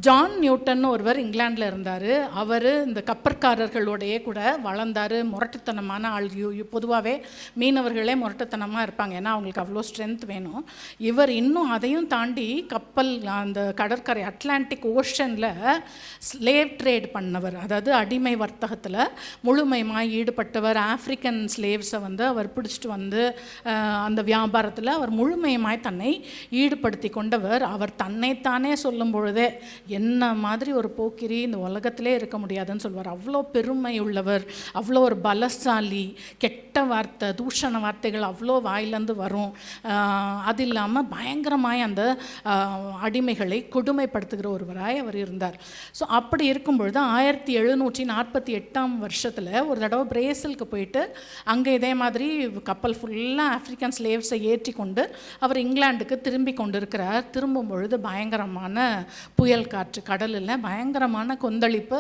John Newton ஒருவர் இங்கிலாண்டில் இருந்தார். அவர் இந்த கப்பற்காரர்களோடையே கூட வளர்ந்தார். முரட்டுத்தனமான ஆள். பொதுவாகவே மீனவர்களே முரட்டுத்தனமாக இருப்பாங்க, ஏன்னா அவங்களுக்கு அவ்வளோ ஸ்ட்ரென்த் வேணும். இவர் இன்னும் அதையும் தாண்டி கப்பல், அந்த கடற்கரை அட்லாண்டிக் ஓஷனில் ஸ்லேவ் ட்ரேட் பண்ணவர், அதாவது அடிமை வர்த்தகத்தில் முழுமையாக ஈடுபட்டவர். ஆஃப்ரிக்கன் ஸ்லேவ்ஸை அவர் பிடிச்சிட்டு அந்த வியாபாரத்தில் அவர் முழுமையமாய் தன்னை ஈடுபடுத்தி கொண்டவர். அவர் தன்னைத்தானே சொல்லும் பொழுதே என்ன மாதிரி ஒரு போக்கிரி இந்த உலகத்திலே இருக்க முடியாதுன்னு சொல்வார். அவ்வளோ பெருமை உள்ளவர், அவ்வளோ ஒரு பலசாலி. கெட்ட வார்த்தை, தூஷண வார்த்தைகள் அவ்வளோ வாயிலேருந்து வரும். அது இல்லாமல் பயங்கரமாய் அந்த அடிமைகளை கொடுமைப்படுத்துகிற ஒருவராய் அவர் இருந்தார். ஸோ அப்படி இருக்கும் பொழுது 1748 ஒரு தடவை பிரேசிலுக்கு போயிட்டு அங்கே இதே மாதிரி கப்பல் ஃபுல்லாக ஆஃப்ரிக்கன் ஸ்லேவ்ஸை ஏற்றி கொண்டு அவர் இங்கிலாந்துக்கு திரும்பி கொண்டு இருக்கிறார். திரும்பும் பொழுது பயங்கரமான புயல் காற்று, கடலில் பயங்கரமான கொந்தளிப்பு.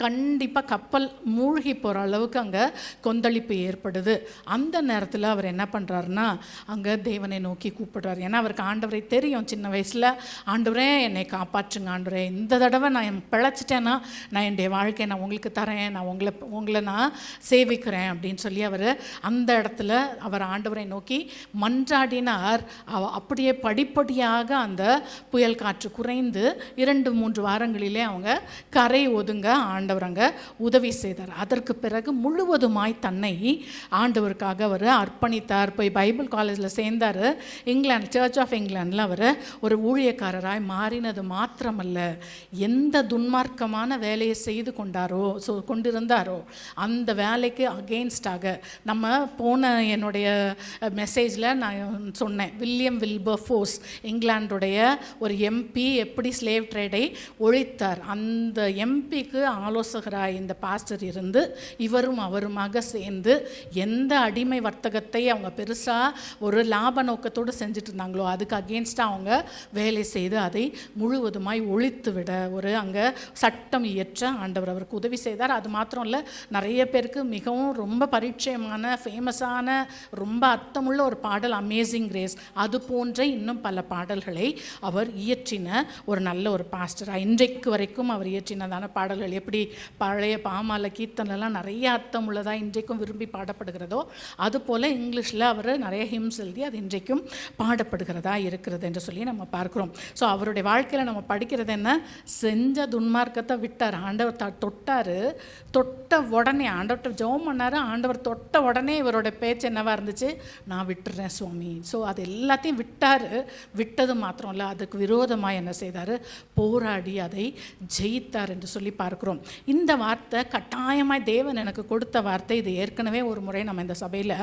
கண்டிப்பாக கப்பல் மூழ்கி போகிற அளவுக்கு அங்கே கொந்தளிப்பு ஏற்படுது. அந்த நேரத்தில் அவர் என்ன பண்ணுறாருன்னா அங்கே தேவனை நோக்கி கூப்பிடுறார். ஏன்னா அவருக்கு ஆண்டவரை தெரியும். சின்ன வயசில், ஆண்டவரே என்னை காப்பாற்றுங்க ஆண்டவரே, இந்த தடவை நான் பிழைச்சிட்டேன்னா நான் என்னுடைய வாழ்க்கையை நான் உங்களுக்கு தரேன், நான் உங்களை நான் சேவிக்கிறேன் அப்படின்னு சொல்லி அவர் அந்த இடத்துல அவர் ஆண்டவரை நோக்கி மன்றாடினார். அப்படியே படிப்படியாக அந்த புயல் காற்று குறைந்து 2-3 வாரங்களிலே அவங்க கரை ஒதுங்க ஆண்டவர் அங்கே உதவி செய்தார். அதற்கு பிறகு முழுவதுமாய் தன்னை ஆண்டவருக்காக அவர் அர்ப்பணித்தார். போய் பைபிள் காலேஜில் சேர்ந்தார். இங்கிலாந்து, சர்ச் ஆஃப் இங்கிலாண்டில் அவர் ஒரு ஊழியக்காரராய் மாறினது மாத்திரமல்ல, எந்த துன்மார்க்கமான வேலையை செய்து கொண்டிருந்தாரோ அந்த வேலைக்கு அகெயின்ஸ்டாக, நம்ம போன என்னுடைய மெசேஜில் நான் சொன்னேன், வில்லியம் வில்பர்ஃபோர்ஸ் இங்கிலாந்துடைய ஒரு எம்பி எப்படி ஸ்லேவ் ட்ரேடை ஒழித்தார். அந்த எம்பிக்கு ஆலோசகராய் இந்த பாஸ்டர் இருந்து இவரும் அவருமாக சேர்ந்து எந்த அடிமை வர்த்தகத்தை அவங்க பெருசாக ஒரு லாப நோக்கத்தோடு செஞ்சுட்டு இருந்தாங்களோ அதுக்கு அகெயின்ஸ்டாக அவங்க வேலை செய்து அதை முழுவதுமாய் ஒழித்து விட ஒரு அங்கே சட்டம் இயற்ற ஆண்டவர் அவருக்கு உதவி செய்தார். அது மாத்திரம் இல்லை, நிறைய பேருக்கு மிகவும் ரொம்ப பரிச்சயமான ஃபேமஸான ரொம்ப அர்த்தமுள்ள ஒரு பாடல் அமேசிங் கிரேஸ், அது போன்ற இன்னும் பல பாடல்களை அவர் இயற்றின ஒரு நல்ல ஒரு பாஸ்டராக இன்றைக்கு வரைக்கும் அவர் இயற்றினதான பாடல்கள் எப்படி பழைய பாமால கீர்த்தனெல்லாம் நிறைய அர்த்தம் உள்ளதாக இன்றைக்கும் விரும்பி பாடப்படுகிறதோ அதுபோல் இங்கிலீஷில் அவர் நிறைய ஹிம்ஸ் எழுதி அது இன்றைக்கும் பாடப்படுகிறதா இருக்கிறது என்று சொல்லி நம்ம பார்க்குறோம். ஸோ அவருடைய வாழ்க்கையில் நம்ம படிக்கிறது என்ன, செஞ்ச துன்மார்க்கத்தை விட்டார், ஆண்டவர் தொட்டார், தொட்ட உடனே ஆண்டவர்கிட்ட ஜெபம் பண்ணார், ஆண்டவர் தொட்ட உடனே இவரோட பேச்சு என்னவாக இருந்துச்சு, நான் விட்டுறேன் சுவாமி. ஸோ அது எல்லாத்தையும் விட்டார். விட்டது மாத்திரம் இல்லை, அதுக்கு விரோதமாக என்ன செய்தார், போராடி அதை ஜெயித்தார் என்று சொல்லி பார்க்கிறோம். இந்த வார்த்தை கட்டாயமாய் தேவன் எனக்கு கொடுத்த வார்த்தை. இது ஏற்கனவே ஒரு முறை நம்ம இந்த சபையில்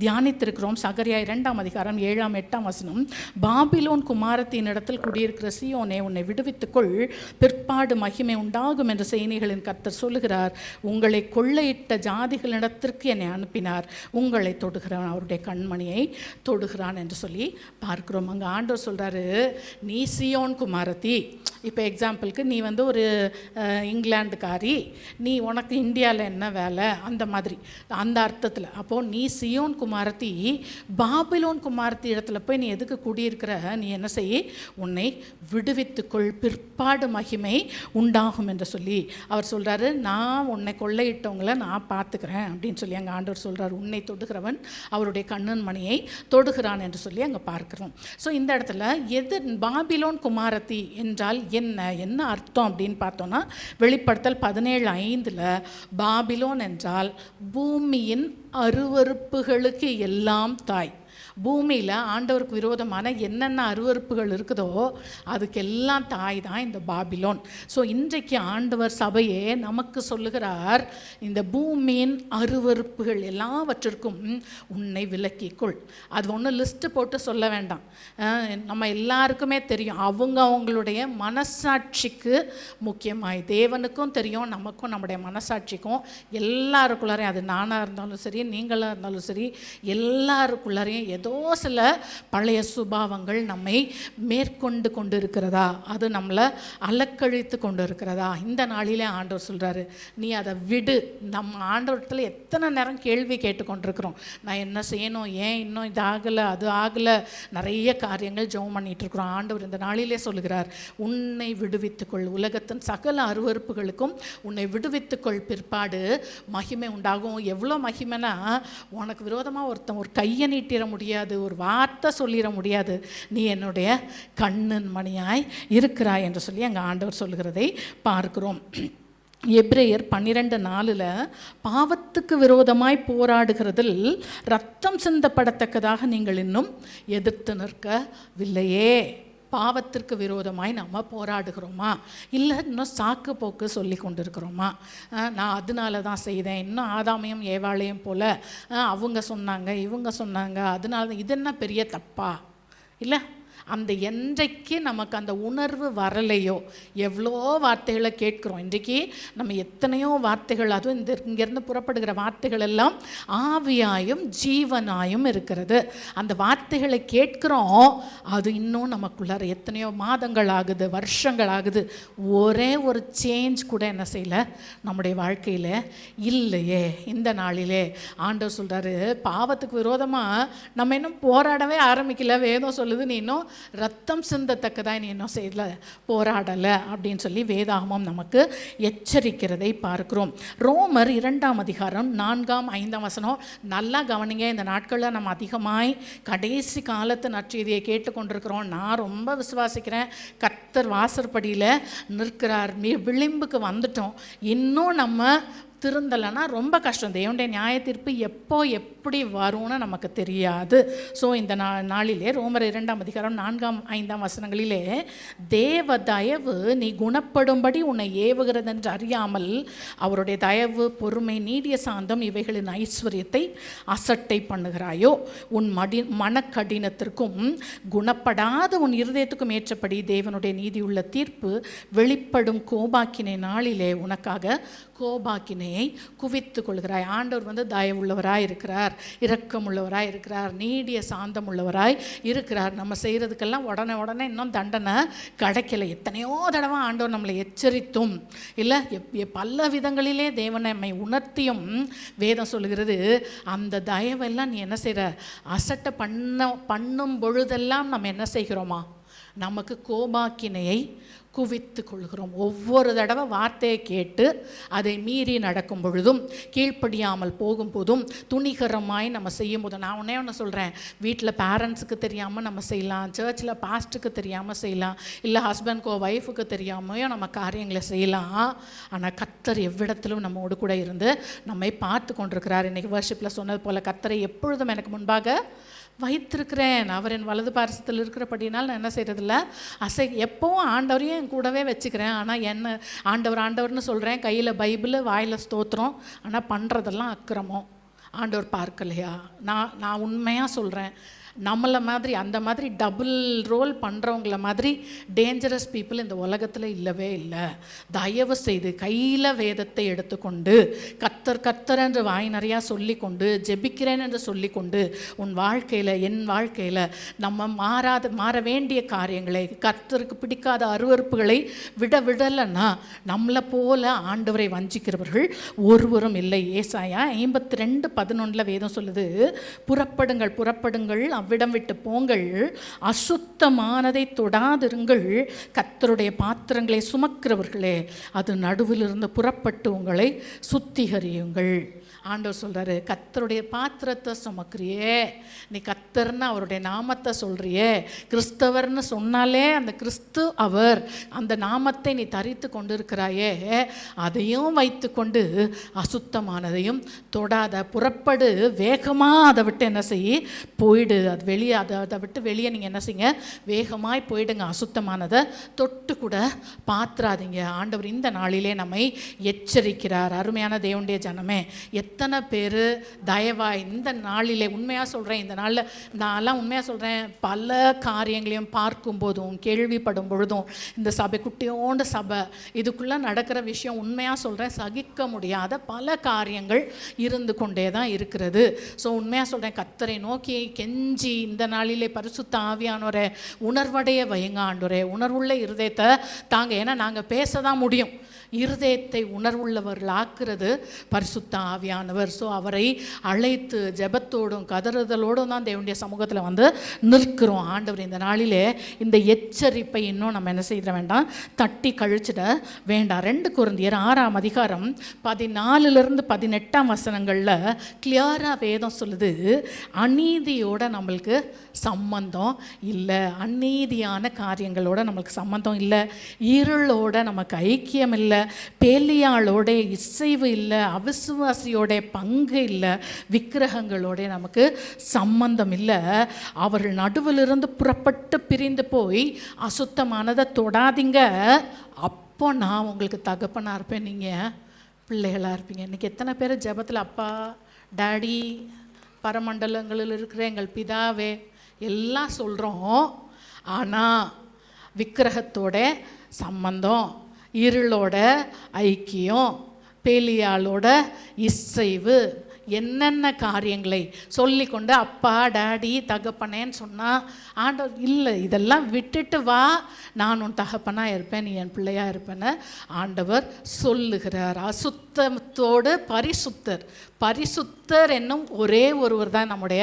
தியானித்திருக்கிறோம். சகரியா 2ஆம் அதிகாரம் 7-8 வசனம், பாபிலோன் குமாரத்தின் இடத்தில் குடியிருக்கிற சீயோனே உன்னை விடுவித்துக்கொள், பிற்பாடு மகிமை உண்டாகும் என்று சேனைகளின் கர்த்தர் சொல்லுகிறார். உங்களை கொள்ளையிட்ட ஜாதிகளிடத்திற்கு என்னை அனுப்பினார், உங்களை தொடுகிறான், அவருடைய கண்மணியை தொடுகிறான் என்று சொல்லி பார்க்கிறோம். அங்கே ஆண்டவர் சொல்கிறாரு, நீ சீயோன் குமாரத்தி, இப்போ எக்ஸாம்பிளுக்கு நீ ஒரு இங்கிலாந்துக்காரி, நீ உனக்கு இந்தியாவில் என்ன வேலை, அந்த மாதிரி அந்த அர்த்தத்தில். அப்போது நீ சியோன் குமாரத்தி, பாபிலோன் குமாரத்தி இடத்துல போய் நீ எதுக்கு குடியிருக்கிற, நீ என்ன செய்ய, உன்னை விடுவித்துக்கொள், பிற்பாடு மகிமை உண்டாகும் என்று சொல்லி அவர் சொல்கிறாரு. நான் உன்னை கொள்ளையிட்டவங்களை நான் பார்த்துக்கிறேன் அப்படின்னு சொல்லி அங்கே ஆண்டவர் சொல்கிறார். உன்னை தொடுகிறவன் அவருடைய கண்ணன் மணியை தொடுகிறான் என்று சொல்லி அங்கே பார்க்கிறோம். ஸோ இந்த இடத்துல பாபிலோன் குமாரத்தி என்றால் என்ன அர்த்தம் அப்படின்னு பார்த்தோன்னா, வெளிப்படுத்தல் 17:5 பாபிலோன் என்றால் பூமியின் அருவருப்புகளுக்கு எல்லாம் தாய். பூமியில் ஆண்டவருக்கு விரோதமான என்னென்ன அருவருப்புகள் இருக்குதோ அதுக்கெல்லாம் தாய் தான் இந்த பாபிலோன். ஸோ இன்றைக்கு ஆண்டவர் சபையே நமக்கு சொல்லுகிறார், இந்த பூமியின் அருவருப்புகள் எல்லாவற்றிற்கும் உன்னை விலக்கிக்கொள். அது ஒன்றும் லிஸ்ட்டு போட்டு சொல்ல வேண்டாம், நம்ம எல்லாருக்குமே தெரியும். அவங்களுடைய மனசாட்சிக்கு முக்கியமாய் தேவனுக்கும் தெரியும், நமக்கும் நம்முடைய மனசாட்சிக்கும் எல்லாருக்குள்ளாரையும், அது நானாக இருந்தாலும் சரி நீங்களாக இருந்தாலும் சரி, எல்லாருக்குள்ளாரையும் ஏதோ ஏதோ சில பழைய சுபாவங்கள் நம்மை மேற்கொண்டு கொண்டு இருக்கிறதா, அது நம்மளை அலக்கழித்து கொண்டு இருக்கிறதா? இந்த நாளிலே ஆண்டவர் சொல்கிறாரு, நீ அதை விடு. நம்ம ஆண்டவரத்தில் எத்தனை நேரம் கேள்வி கேட்டுக்கொண்டிருக்கிறோம், நான் என்ன செய்யணும், ஏன் இன்னும் இது ஆகலை, அது ஆகலை, நிறைய காரியங்கள் ஜெபம் பண்ணிகிட்ருக்குறோம். ஆண்டவர் இந்த நாளிலே சொல்லுகிறார், உன்னை விடுவித்துக்கொள், உலகத்தின் சகல அருவருப்புகளுக்கும் உன்னை விடுவித்துக்கொள், பிற்பாடு மகிமை உண்டாகும். எவ்வளோ மகிமைனா, உனக்கு விரோதமாக ஒருத்தன் ஒரு கையை நீட்டிட முடியாது, ஒரு வார்த்தை சொல்லிட முடியாது, நீ என்னுடைய கண்ணின் மணியாய் இருக்கிறாய் என்று சொல்லி அங்கே ஆண்டவர் சொல்லுகிறதை பார்க்கிறோம். எபிரேயர் 12:4 பாவத்துக்கு விரோதமாய் போராடுகிறதில் இரத்தம் சிந்தப்படத்தக்கதாக நீங்கள் இன்னும் எதிர்த்து நிற்கவில்லையே. பாவத்திற்கு விரோதமாய் நம்ம போராடுகிறோமா, இல்லை இன்னும் சாக்கு போக்கு சொல்லி கொண்டு இருக்கிறோமா? நான் அதனால தான் செய்தேன், இன்னும் ஆதாமையும் ஏவாளையும் போல் அவங்க சொன்னாங்க, இவங்க சொன்னாங்க, அதனால இது என்ன பெரிய தப்பா? இல்லை, அந்த என்றைக்கு நமக்கு அந்த உணர்வு வரலையோ, எவ்வளோ வார்த்தைகளை கேட்குறோம். இன்றைக்கி நம்ம எத்தனையோ வார்த்தைகள், அதுவும் இங்கேருந்து புறப்படுகிற வார்த்தைகள் எல்லாம் ஆவியாயும் ஜீவனாயும் இருக்கிறது. அந்த வார்த்தைகளை கேட்குறோம், அது இன்னும் நமக்குள்ளார எத்தனையோ மாதங்கள் ஆகுது, வருஷங்கள் ஆகுது, ஒரே ஒரு சேஞ்ச் கூட என்ன செய்யலை நம்முடைய வாழ்க்கையில் இல்லையே. இந்த நாளிலே ஆண்டவர் சொல்கிறாரு, பாவத்துக்கு விரோதமாக நம்ம இன்னும் போராடவே ஆரம்பிக்கல. வேதம் சொல்லுது, நீ இன்னும் ரத்தம் சிந்தத்தக்கதாக நீ இன்னும் செய்யல, போராடலை அப்படின்னு சொல்லி வேதாகமம் நமக்கு எச்சரிக்கிறதை பார்க்கிறோம். ரோமர் 2:4-5 நல்லா கவனிங்க. இந்த நாட்களில் நம்ம அதிகமாய் கடைசி காலத்து நற்செய்தியை கேட்டுக்கொண்டிருக்கிறோம். நான் ரொம்ப விசுவாசிக்கிறேன், கர்த்தர் வாசற்படியில் நிற்கிறார், விளிம்புக்கு வந்துட்டோம், இன்னும் நம்ம திருந்தலைன்னா ரொம்ப கஷ்டம். தேவனுடைய நியாய தீர்ப்பு எப்போ எப்படி வரும்னு நமக்கு தெரியாது. ஸோ இந்த நாளிலே ரோமர் 2:4-5 தேவ தயவு நீ குணப்படும்படி உன்னை ஏவுகிறது என்று அறியாமல் அவருடைய தயவு, பொறுமை, நீடிய சாந்தம் இவைகளின் ஐஸ்வர்யத்தை அசட்டை பண்ணுகிறாயோ. உன் மனக்கடினத்திற்கும் குணப்படாத உன் இருதயத்துக்கும் ஏற்றபடி தேவனுடைய நீதியுள்ள தீர்ப்பு வெளிப்படும் கோபாக்கினை நாளிலே உனக்காக கோபாக்கினையை குவித்து கொள்கிறாய். ஆண்டவர் தயவுள்ளவராய் இருக்கிறார், இரக்கமுள்ளவராய் இருக்கிறார், நீடிய சாந்தம் உள்ளவராய் இருக்கிறார். நம்ம செய்கிறதுக்கெல்லாம் உடனே இன்னும் தண்டனை கிடைக்கல. எத்தனையோ தடவை ஆண்டவர் நம்மளை எச்சரித்தும் இல்லை, பல விதங்களிலே தேவனை நம்மை உணர்த்தியும் வேதம் சொல்லுகிறது, அந்த தயவெல்லாம் நீ என்ன செய்கிற, அசட்டை பண்ணும் பொழுதெல்லாம் நம்ம என்ன செய்கிறோமா, நமக்கு கோபாக்கினையை குவித்து கொள்கிறோம். ஒவ்வொரு தடவை வார்த்தையை கேட்டு அதை மீறி நடக்கும் பொழுதும், கீழ்ப்படியாமல் போகும்போதும், துணிகரமாய் நம்ம செய்யும் போதும், நான் ஒன்று சொல்கிறேன், வீட்டில் பேரண்ட்ஸுக்கு தெரியாமல் நம்ம செய்யலாம், சர்ச்சில் பாஸ்ட்டுக்கு தெரியாமல் செய்யலாம், இல்லை ஹஸ்பண்ட்க்கோ ஒய்ஃபுக்கு தெரியாமையோ நம்ம காரியங்களை செய்யலாம். ஆனால் கர்த்தர் எவ்விடத்திலும் நம்மோடு கூட இருந்து நம்மை பார்த்து கொண்டிருக்கிறார். இன்றைக்கி வர்ஷிப்பில் சொன்னது போல், கர்த்தரை எப்பொழுதும் எனக்கு முன்பாக வைத்திருக்கிறேன், அவர் என் வலது பாரசத்தில் இருக்கிறபடினால் நான் என்ன செய்கிறதில்ல, எப்போவும் ஆண்டவரையும் என் கூடவே வச்சுக்கிறேன். ஆனால் என்ன ஆண்டவர்னு சொல்கிறேன், கையில் பைபிள், வாயில் ஸ்தோத்திரம், ஆனால் பண்ணுறதெல்லாம் அக்கிரமம். ஆண்டவர் பார்க்கலையா? நான் உண்மையாக சொல்கிறேன், நம்மளை மாதிரி அந்த மாதிரி டபுள் ரோல் பண்ணுறவங்கள மாதிரி டேஞ்சரஸ் பீப்புள் இந்த உலகத்தில் இல்லவே இல்லை. தயவு செய்து கையில் வேதத்தை எடுத்துக்கொண்டு கர்த்தர் என்று வாய் நிறையா சொல்லி கொண்டு ஜெபிக்கிறேன் என்று சொல்லி கொண்டு உன் வாழ்க்கையில், என் வாழ்க்கையில் நம்ம மாற வேண்டிய காரியங்களை, கர்த்தருக்கு பிடிக்காத அருவருப்புகளை விடலைன்னா நம்மளை போல ஆண்டவரை வஞ்சிக்கிறவர்கள் ஒருவரும் இல்லை. ஏசாயா 52:11 வேதம் சொல்லுது, புறப்படுங்கள் அவ்விடம் விட்டு போங்கள், அசுத்தமானதை தொடாதிருங்கள், கர்த்தருடைய பாத்திரங்களை சுமக்கிறவர்களே, அது நடுவிலிருந்து புறப்பட்டு உங்களை சுத்திகரியுங்கள். ஆண்டவர் சொல்கிறாரு, கர்த்தருடைய பாத்திரத்தை சுமக்கிறியே, நீ கர்த்தர்னு அவருடைய நாமத்தை சொல்கிறியே, கிறிஸ்தவர்னு சொன்னாலே அந்த கிறிஸ்து அவர், அந்த நாமத்தை நீ தரித்து கொண்டு இருக்கிறாயே, அதையும் வைத்து கொண்டு அசுத்தமானதையும் தொடாத, புறப்படு, வேகமாக அதை விட்டு என்ன செய்ய போயிடு, அது வெளியே அதை விட்டு வெளியே நீங்கள் என்ன செய்யுங்க, வேகமாய் போயிடுங்க, அசுத்தமானதை தொட்டு கூட பாத்திராதீங்க. ஆண்டவர் இந்த நாளிலே நம்மை எச்சரிக்கிறார். அருமையான தேவனுடைய ஜனமே, எத்தனை பேர் தயவாய் இந்த நாளிலே, உண்மையாக சொல்கிறேன், இந்த நாளில் நான்லாம் உண்மையாக சொல்கிறேன், பல காரியங்களையும் பார்க்கும் போதும் கேள்விப்படும் பொழுதும், இந்த சபை குட்டியோண்டு சபை, இதுக்குள்ளே நடக்கிற விஷயம் உண்மையாக சொல்கிறேன், சகிக்க முடியாத பல காரியங்கள் இருந்து கொண்டே தான் இருக்கிறது. ஸோ உண்மையாக சொல்கிறேன், கர்த்தரை நோக்கி கெஞ்சி இந்த நாளிலே பரிசுத்த ஆவியானவரே உணர்வடைய வைங்க ஆண்டவரே, உணர்வுள்ள இருதயத்தை தாங்க. ஏன்னா நாங்கள் பேச தான் முடியும், இருதயத்தை உணர்வுள்ளவர்கள் ஆக்குறது பரிசுத்த ஆவியானவர். ஸோ அவரை அழைத்து ஜெபத்தோடும் கதறுதலோடும் தான் தேவனுடைய சமூகத்தில் வந்து நிற்கிறோம். ஆண்டவர் இந்த நாளிலே இந்த எச்சரிப்பை இன்னும் நம்ம என்ன செய்ய வேண்டாம், தட்டி கழிச்சிட வேண்டாம். 2 கொரிந்தியர் 6ஆம் அதிகாரம் 14-18 வசனங்களில் கிளியராக வேதம் சொல்லுது, அநீதியோட நம்மளுக்கு சம்பந்தம் இல்லை, அநீதியான காரியங்களோட நம்மளுக்கு சம்பந்தம் இல்லை, இருளோட நமக்கு ஐக்கியம் இல்லை, பேலியாளோட இசைவு இல்லை, அவிசுவாசியோட பங்கு இல்லை, விக்கிரகங்களோட நமக்கு சம்பந்தம் இல்லை. அவர்கள் நடுவிலிருந்து புறப்பட்டு பிரிந்து போய் அசுத்தமானதை தொடாதீங்க, அப்போ நான் உங்களுக்கு தகப்பனாக இருப்பேன், நீங்கள் பிள்ளைகளாக இருப்பீங்க. இன்றைக்கி எத்தனை பேர் ஜெபத்தில் அப்பா, டாடி, பரமண்டலங்களில் இருக்கிற எங்கள் பிதாவே எல்லாம் சொல்கிறோம், ஆனால் விக்கிரகத்தோட சம்பந்தம், இருளோட ஐக்கியம், பேலியாளோட இசைவு, என்னென்ன காரியங்களை சொல்லிக்கொண்டு அப்பா டாடி தகப்பனேன்னு சொன்னால் ஆண்டவர் இல்லை, இதெல்லாம் விட்டுட்டு வா, நான் உன் தகப்பனாக இருப்பேன், நீ என் பிள்ளையாக இருப்பேன்னு ஆண்டவர் சொல்லுகிறார். அசுத்தத்தோடு பரிசுத்தர், பரிசுத்தர் என்னும் ஒரே ஒருவர் தான் நம்முடைய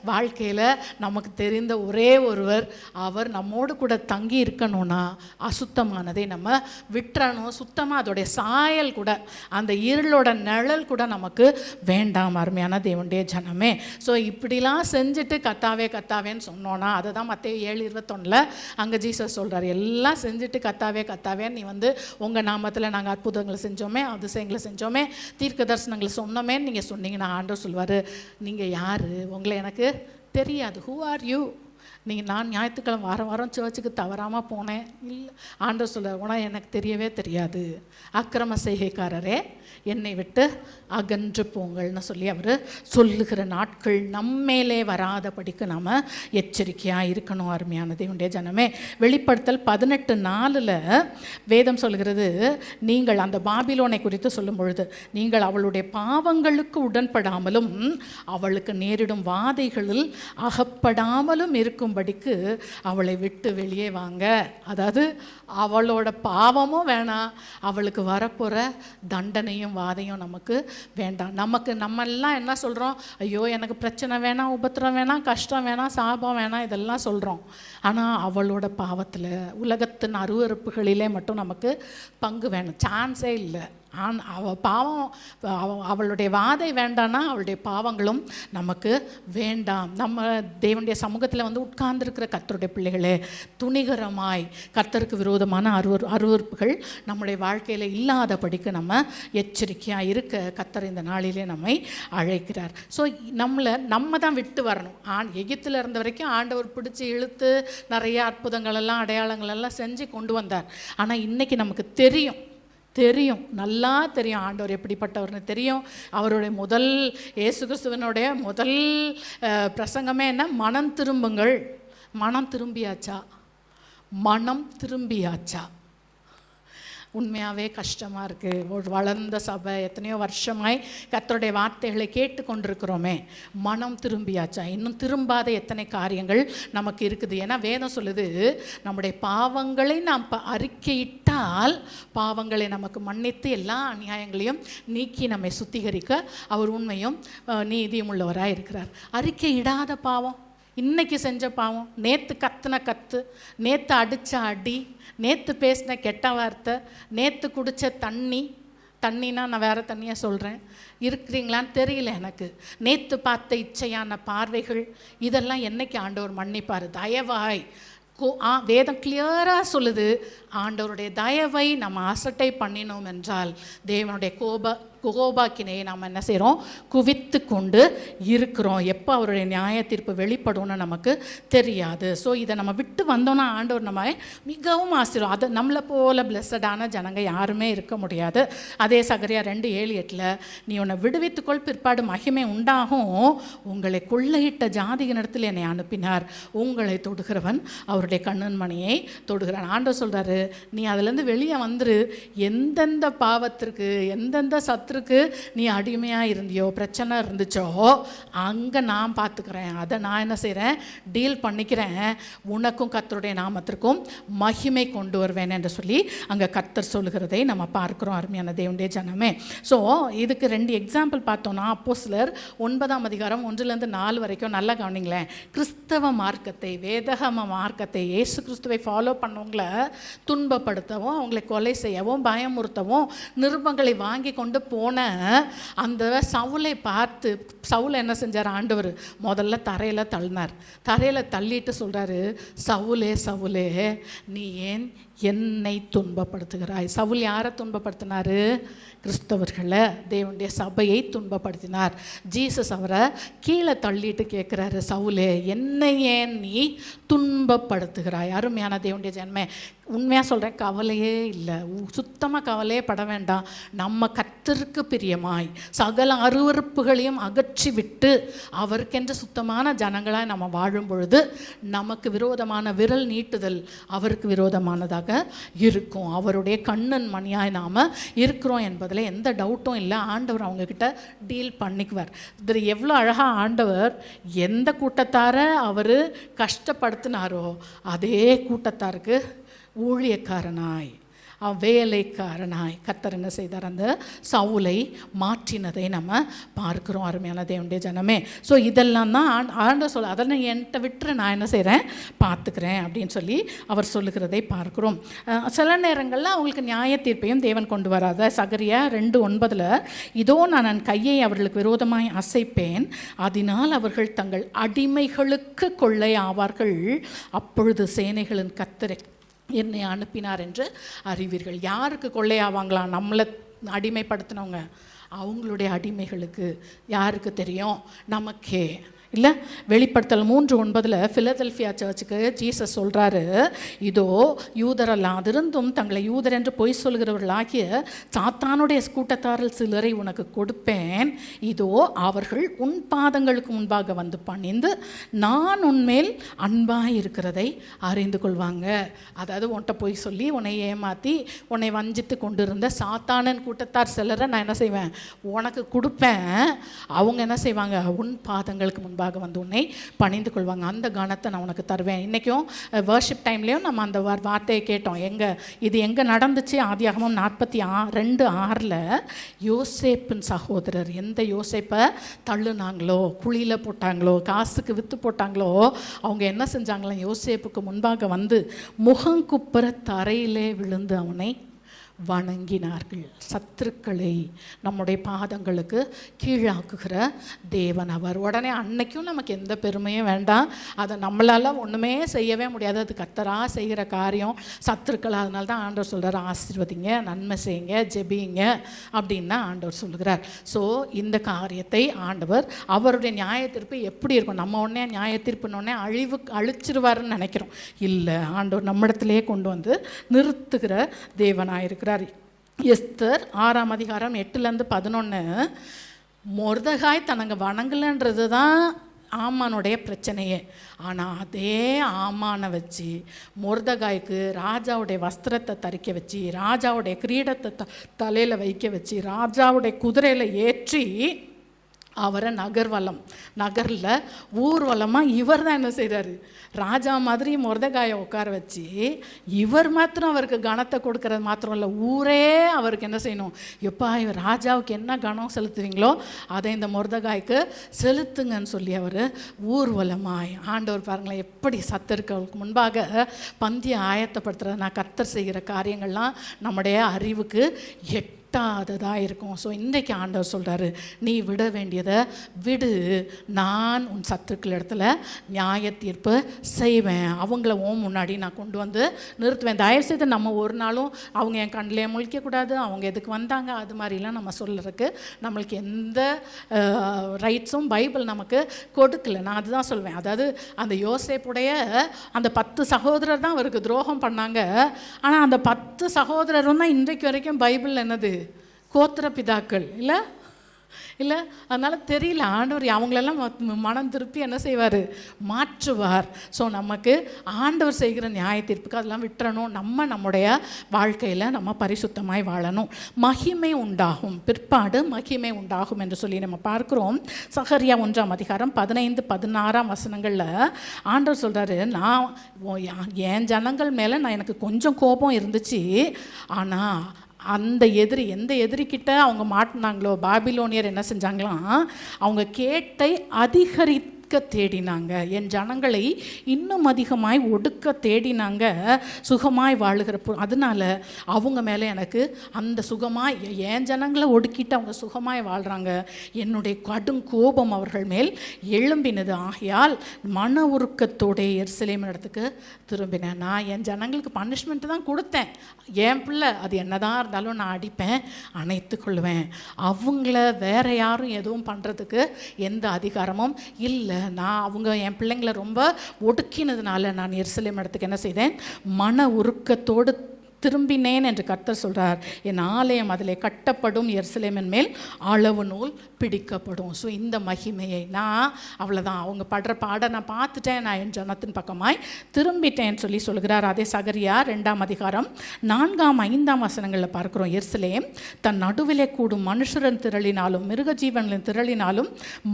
வாழ்க்கையில் நமக்கு தெரிந்த ஒரே ஒருவர். அவர் நம்மோடு கூட தங்கி இருக்கணும்னா அசுத்தமானதை நம்ம விட்டுறணும். சுத்தமாக அதோடைய சாயல் கூட, அந்த இருளோட நிழல் கூட நமக்கு வேண்டாம் அருமையான தேவனுடைய ஜனமே. ஸோ இப்படிலாம் செஞ்சுட்டு கத்தாவே கத்தாவேன்னு சொன்னோன்னா, அதை தான் மத்தேயு 7:21 அங்கே ஜீசஸ் சொல்கிறார், எல்லாம் செஞ்சுட்டு கத்தாவே கத்தாவேன்னு, நீ வந்து உங்கள் நாமத்தில் நாங்கள் அற்புதங்களை செஞ்சோமே, அதிசயங்களை செஞ்சோமே, தீர்க்க தரிசனங்களை சொன்னோமே நீங்கள் சொன்னீங்கன்னா ஆண்டவர் சொல்வார், நீங்கள் யார், உங்களை எனக்கு தெரியாது, ஹூ ஆர் யூ. நீங்கள் நான் ஞாயிற்றுக்கிழமை வாரம் சர்ச்சுக்கு தவறாமல் போனேன், இல்லை, ஆண்டவர் சொல்கிறார், உனக்கு எனக்கு தெரியவே தெரியாது, அக்கிரம செய்கைக்காரரே என்னை விட்டு அகன்று போங்கள்னு சொல்லி அவர் சொல்லுகிற நாட்கள் நம்மேலே வராதபடிக்கு நாம் எச்சரிக்கையாக இருக்கணும் அருமையான தேவனுடைய ஜனமே. வெளிப்படுத்தல் 18:4 வேதம் சொல்கிறது, நீங்கள் அந்த பாபிலோனை குறித்து சொல்லும் பொழுது, நீங்கள் அவளுடைய பாவங்களுக்கு உடன்படாமலும் அவளுக்கு நேரிடும் வாதைகளில் அகப்படாமலும் இருக்கும்படிக்கு அவளை விட்டு வெளியே வாங்க. அதாவது அவளோட பாவமும் வேணாம், அவளுக்கு வரப்போகிற தண்டனையும் வாதையும் நமக்கு வேண்டாம். நம்மெல்லாம் என்ன சொல்கிறோம், ஐயோ எனக்கு பிரச்சனை வேணாம், உபத்திரம் வேணாம், கஷ்டம் வேணாம், சாபம் வேணாம், இதெல்லாம் சொல்கிறோம். ஆனால் அவளோட பாவத்தில், உலகத்தின் அருவருப்புகளிலே மட்டும் நமக்கு பங்கு வேணும், சான்ஸே இல்லை. அவள் பாவம், அவளுடைய வாதை வேண்டான்னா அவளுடைய பாவங்களும் நமக்கு வேண்டாம். நம்ம தேவனுடைய சமூகத்தில் வந்து உட்கார்ந்துருக்கிற கர்த்தருடைய பிள்ளைகளே, துணிகரமாய் கர்த்தருக்கு விரோதமான அருவருப்புகள் நம்முடைய வாழ்க்கையில் இல்லாதபடிக்கு நம்ம எச்சரிக்கையாக இருக்க கர்த்தர் இந்த நாளிலே நம்மை அழைக்கிறார். ஸோ நம்ம தான் விட்டு வரணும். எகிப்தில் இருந்த வரைக்கும் ஆண்டவர் பிடிச்சி இழுத்து நிறைய அற்புதங்கள் எல்லாம் அடையாளங்கள் எல்லாம் செஞ்சு கொண்டு வந்தார். ஆனால் இன்றைக்கி நமக்கு தெரியும், நல்லா தெரியும் ஆண்டவர் எப்படிப்பட்டவர்னு தெரியும். அவருடைய இயேசு கிறிஸ்துவனுடைய முதல் பிரசங்கமே என்ன, மனம் திரும்புங்கள். மனம் திரும்பியாச்சா? உண்மையாகவே கஷ்டமாக இருக்குது. ஒரு வளர்ந்த சபை, எத்தனையோ வருஷமாய் கர்த்தருடைய வார்த்தைகளை கேட்டு கொண்டிருக்கிறோமே, மனம் திரும்பியாச்சா? இன்னும் திரும்பாத எத்தனை காரியங்கள் நமக்கு இருக்குது. ஏன்னா வேதம் சொல்லுது, நம்முடைய பாவங்களை நாம் அறிக்கையிட்டால் பாவங்களை நமக்கு மன்னித்து எல்லா அநியாயங்களையும் நீக்கி நம்மை சுத்திகரிக்க அவர் உண்மையும் நீதியும் உள்ளவராக இருக்கிறார். அறிக்கையிடாத பாவம், இன்றைக்கி செஞ்ச பாவம், நேற்று கத்துன கத்து, நேற்று அடித்த அடி, நேற்று பேசின கெட்ட வார்த்தை, நேற்று குடித்த தண்ணினா நான் வேறு தண்ணியாக சொல்கிறேன், இருக்கிறீங்களான்னு தெரியல எனக்கு, நேற்று பார்த்த இச்சையான பார்வைகள், இதெல்லாம் என்னைக்கு ஆண்டவர் மன்னிப்பார்? தயவாய் வேதம் கிளியராக சொல்லுது, ஆண்டவருடைய தயவை நம்ம அசட்டை பண்ணினோம் என்றால் தேவனுடைய கோபாக்கினையை நாம் என்ன செய்கிறோம், குவித்து கொண்டு இருக்கிறோம். எப்போ அவருடைய நியாய தீர்ப்பு வெளிப்படும்னு நமக்கு தெரியாது. ஸோ இதை நம்ம விட்டு வந்தோன்னா ஆண்டவர் நம்ம மிகவும் ஆசீர்வாதம். அது நம்மளை போல பிளஸடான ஜனங்க யாருமே இருக்க முடியாது. அதே சகரியா 2:7-8 நீ உன்னை விடுவித்துக்கொள், பிற்பாடு மகிமை உண்டாகும். உங்களை கொள்ளையிட்ட ஜாதியினிடத்தில் என்னை அனுப்பினார், உங்களை தொடுகிறவன் அவருடைய கண்ணன் மணியை தொடுகிறான். ஆண்டவர் சொல்கிறாரு, நீ அதுலேருந்து வெளியே வந்துரு. எந்தெந்த பாவத்திற்கு எந்தெந்த சத்துருக்கு நீ அடிமையாக இருந்தியோ, பிரச்சனை இருந்துச்சோ, அங்கே நான் பார்த்துக்கிறேன். அதை நான் என்ன செய்கிறேன், டீல் பண்ணிக்கிறேன். உனக்கும் கர்த்தருடைய நாமத்திற்கும் மகிமை கொண்டு வருவேன் என்று சொல்லி அங்கே கர்த்தர் சொல்லுகிறதை நம்ம பார்க்குறோம். அருமையான தேவனுடைய ஜனமே. ஸோ இதுக்கு 2 எக்ஸாம்பிள் பார்த்தோன்னா, அப்போஸ்தலர் 9:1-4 வரைக்கும் நல்லா கவனிங்களேன். கிறிஸ்தவ மார்க்கத்தை, வேதகம மார்க்கத்தை, இயேசு கிறிஸ்துவை ஃபாலோ பண்ணவங்களை துன்பப்படுத்தவும், அவங்களை கொலை செய்யவும், பயமுறுத்தவும், நிருபங்களை வாங்கி கொண்டு போன அந்த சவுலை பார்த்து சவுலை என்ன செஞ்சார் ஆண்டவர், முதல்ல தரையில் தள்ளினார். தரையில் தள்ளிட்டு சொல்கிறாரு, சவுலே சவுலே நீ ஏன் என்னை துன்பப்படுத்துகிறாய். சவுல் யாரை துன்பப்படுத்தினார்? கிறிஸ்தவர்களை, தேவனுடைய சபையை துன்பப்படுத்தினார். ஜீசஸ் அவரை கீழே தள்ளிட்டு கேட்குறாரு, சவுலே என்னை ஏன் நீ துன்பப்படுத்துகிறாய். அருமையான தேவனுடைய ஜனமே, உண்மையாக சொல்கிறேன், கவலையே இல்லை, சுத்தமாக கவலையே பட வேண்டாம். நம்ம கர்த்தருக்கு பிரியமாய் சகல அருவருப்புகளையும் அகற்றி விட்டு அவருக்கென்று சுத்தமான ஜனங்களாய் நம்ம வாழும் பொழுது நமக்கு விரோதமான விரல் நீட்டுதல் அவருக்கு விரோதமானதாக இருக்கும். அவருடைய கண்ணன் மணியாய் நாம் இருக்கிறோம் என்பதில் எந்த டவுட்டும் இல்லை. ஆண்டவர் அவங்கக்கிட்ட டீல் பண்ணிக்குவார். இதில் எவ்வளோ அழகாக ஆண்டவர் எந்த கூட்டத்தாரை அவர் கஷ்டப்படுத்தினாரோ அதே கூட்டத்தாருக்கு ஊழியக்காரனாய், வேலைக்காரனாய் கர்த்தர் என்ன செய்தார், அந்த சவுலை மாற்றினதை நம்ம பார்க்குறோம். அருமையான தேவனுடைய ஜனமே. ஸோ இதெல்லாம் தான் ஆண்டவர் சொல்ல, அதை என்கிட்ட விட்டு நான் என்ன செய்கிறேன், பார்த்துக்கிறேன் அப்படின்னு சொல்லி அவர் சொல்லுகிறதை பார்க்குறோம். சில நேரங்களில் அவங்களுக்கு நியாய தீர்ப்பையும் தேவன் கொண்டு வராத. சகரியா 2:9 இதோ நான் என் கையை அவர்களுக்கு விரோதமாய் அசைப்பேன், அதனால் அவர்கள் தங்கள் அடிமைகளுக்கு கொள்ளை ஆவார்கள், அப்பொழுது சேனைகளின் கர்த்தரை என்னை அனுப்பினார் என்று அறிவீர்கள். யாருக்கு கொள்ளையாவாங்களாம்? நம்மளை அடிமைப்படுத்தினவங்க, அவங்களுடைய அடிமைகளுக்கு. யாருக்கு தெரியும்? நமக்கே இல்லை. வெளிப்படுத்தல் 3:9 பிலதெல்பியா சர்ச்சுக்கு ஜீசஸ் சொல்கிறாரு, இதோ யூதரல்லாதிருந்தும் தங்களை யூதர் என்று பொய் சொல்கிறவர்களாகிய சாத்தானுடைய கூட்டத்தாரில் சிலரை உனக்கு கொடுப்பேன், இதோ அவர்கள் உன் பாதங்களுக்கு முன்பாக வந்து பணிந்து நான் உன்மேல் அன்பாக இருக்கிறதை அறிந்து கொள்வாங்க. அதாவது உன்கிட்ட பொய் சொல்லி உன்னை ஏமாற்றி உன்னை வஞ்சித்து கொண்டிருந்த சாத்தானன் கூட்டத்தார் சிலரை நான் என்ன செய்வேன், உனக்கு கொடுப்பேன். அவங்க என்ன செய்வாங்க, உன் பாதங்களுக்கு முன்பாக வந்து உன்னை பணிந்து கொள்வாங்க. அந்த கணத்தை நான் உனக்கு தருவேன். இன்றைக்கும் வர்ஷிப் டைம்லேயும் நம்ம அந்த வார்த்தையை கேட்டோம். இது எங்கே நடந்துச்சு? ஆதியாகமம் 42:6 யோசேப்பின் சகோதரர் எந்த யோசேப்பை தள்ளுனாங்களோ, குழியில் போட்டாங்களோ, காசுக்கு விற்று போட்டாங்களோ, அவங்க என்ன செஞ்சாங்களாம், யோசேப்புக்கு முன்பாக வந்து முகங்குப்புற தரையிலே விழுந்து அவனை வணங்கினார்கள். சத்துருக்களை நம்முடைய பாதங்களுக்கு கீழாக்குகிற தேவன் அவர். உடனே அன்னைக்கும் நமக்கு எந்த பெருமையும் வேண்டாம், அதை நம்மளால் ஒன்றுமே செய்யவே முடியாது, அது கர்த்தராக செய்கிற காரியம். சத்துருக்கள், அதனால தான் ஆண்டவர் சொல்கிறார், ஆசீர்வதிங்க, நன்மை செய்யுங்க, ஜெபிங்க அப்படின்னு தான் ஆண்டவர் சொல்லுகிறார். ஸோ இந்த காரியத்தை ஆண்டவர் அவருடைய நியாய தீர்ப்பு எப்படி இருக்கும்? நம்ம உடனே நியாய தீர்ப்புன்னொடனே அழிச்சிருவாருன்னு நினைக்கிறோம். இல்லை, ஆண்டவர் நம்மிடத்திலே கொண்டு வந்து நிறுத்துகிற தேவனாயிருக்கிறார். எஸ்தர் 6:8-11 மொர்தகாய் தனங்க வணங்கலன்றது தான் ஆமானுடைய பிரச்சனையே. ஆனால் அதே ஆமானை வச்சு மொர்தகாய்க்கு ராஜாவுடைய வஸ்திரத்தை தரிக்க வச்சு, ராஜாவுடைய கிரீடத்தை தலையில் வைக்க வச்சு, ராஜாவுடைய குதிரையில் ஏற்றி அவரை நகரில் ஊர்வலமாக இவர் தான் என்ன செய்கிறாரு, ராஜா மாதிரி மொர்தகாயை உட்கார வச்சு இவர் மாத்திரம் அவருக்கு கனத்தை கொடுக்கறது மாத்திரம் இல்லை, ஊரே அவருக்கு என்ன செய்யணும், எப்பா இவர் ராஜாவுக்கு என்ன கனம் செலுத்துவீங்களோ அதை இந்த மொர்தகாய்க்கு செலுத்துங்கன்னு சொல்லி அவர் ஊர்வலமாய். ஆண்டவர் பாருங்களேன் எப்படி சத்தருக்கு முன்பாக பந்தியை ஆயத்தப்படுத்துறது. நான் கர்த்தர் செய்கிற காரியங்கள்லாம் நம்முடைய அறிவுக்கு எட்டாததாக இருக்கும். ஸோ இன்றைக்கு ஆண்டவர் சொல்கிறாரு, நீ விட வேண்டியதை விடு, நான் உன் சத்துக்கள் இடத்துல நியாய தீர்ப்பு செய்வேன், அவங்கள முன்னாடி நான் கொண்டு வந்து நிறுத்துவேன். தயவுசெய்து நம்ம ஒரு நாளும் அவங்க என் கண்ணிலே முழிக்கக்கூடாது, அவங்க எதுக்கு வந்தாங்க, அது மாதிரிலாம் நம்ம சொல்கிறதுக்கு நம்மளுக்கு எந்த ரைட்ஸும் பைபிள் நமக்கு கொடுக்கல. நான் அதுதான் சொல்வேன். அதாவது அந்த யோசேப்புடைய அந்த 10 சகோதரர் தான் அவருக்கு துரோகம் பண்ணாங்க. ஆனால் அந்த 10 சகோதரரும் தான் இன்றைக்கு வரைக்கும் பைபிள் என்னது, கோத்திர பிதாக்கள் இல்லை. அதனால் தெரியல, ஆண்டவர் அவங்களெல்லாம் மனம் திருப்பி என்ன செய்வார், மாற்றுவார். ஸோ நமக்கு ஆண்டவர் செய்கிற நியாய தீர்ப்புக்கு அதெல்லாம் விட்டுறணும். நம்முடைய வாழ்க்கையில் நம்ம பரிசுத்தமாய் வாழணும். மகிமை உண்டாகும், பிற்பாடு மகிமை உண்டாகும் என்று சொல்லி நம்ம பார்க்குறோம். சகரியா 1ஆம் அதிகாரம் 15-16 வசனங்களில் ஆண்டவர் சொல்கிறாரு, நான் என் ஜனங்கள் மேலே எனக்கு கொஞ்சம் கோபம் இருந்துச்சு, ஆனால் அந்த எந்த எதிரிக்கிட்ட அவங்க மாட்டினாங்களோ பாபிலோனியர் என்ன செஞ்சாங்களாம், அவங்க கேட்டை அதிகரித்து தேடினாங்க, என் ஜனங்களை இன்னும் அதிகமாய் ஒடுக்க தேடினாங்க, சுகமாய் வாழுகிற அதனால அவங்க மேலே எனக்கு அந்த சுகமாய் என் ஜனங்களை ஒடுக்கிட்டு அவங்க சுகமாய் வாழ்கிறாங்க, என்னுடைய கடும் கோபம் அவர்கள் மேல் எழும்பினது. ஆகையால் மன உருக்கத்தோடைய எருசலேம் இடத்துக்கு திரும்பினேன். நான் என் ஜனங்களுக்கு பனிஷ்மெண்ட் தான் கொடுத்தேன், என் பிள்ளை அது என்னதான் இருந்தாலும் நான் அடிப்பேன், அணைத்து கொள்வேன், அவங்கள வேற யாரும் எதுவும் பண்ணுறதுக்கு எந்த அதிகாரமும் இல்லை. நான் அவங்க என் பிள்ளைங்களை ரொம்ப ஒடுக்கினதுனால நான் எருசலேம் இடத்துக்கு என்ன செய்தேன், மன உருக்கத்தோடு திரும்பினேன் என்று கர்த்தர் சொல்கிறார். என் ஆலயம் அதிலே கட்டப்படும், எருசலேமின் மேல் அளவு நூல் பிடிக்கப்படும். ஸோ இந்த மகிமையை நான் அவ்வளோதான், அவங்க படுற பாட நான் பார்த்துட்டேன், நான் என் ஜனத்தின் பக்கமாய் திரும்பிட்டேன்னு சொல்லி சொல்கிறார். அதே சகரியா 2ஆம் அதிகாரம் 4-5 வசனங்களில் பார்க்குறோம். எருசலேம் தன் நடுவிலே கூடும் மனுஷரின் திரளினாலும் மிருக ஜீவன்களின் திரளினாலும்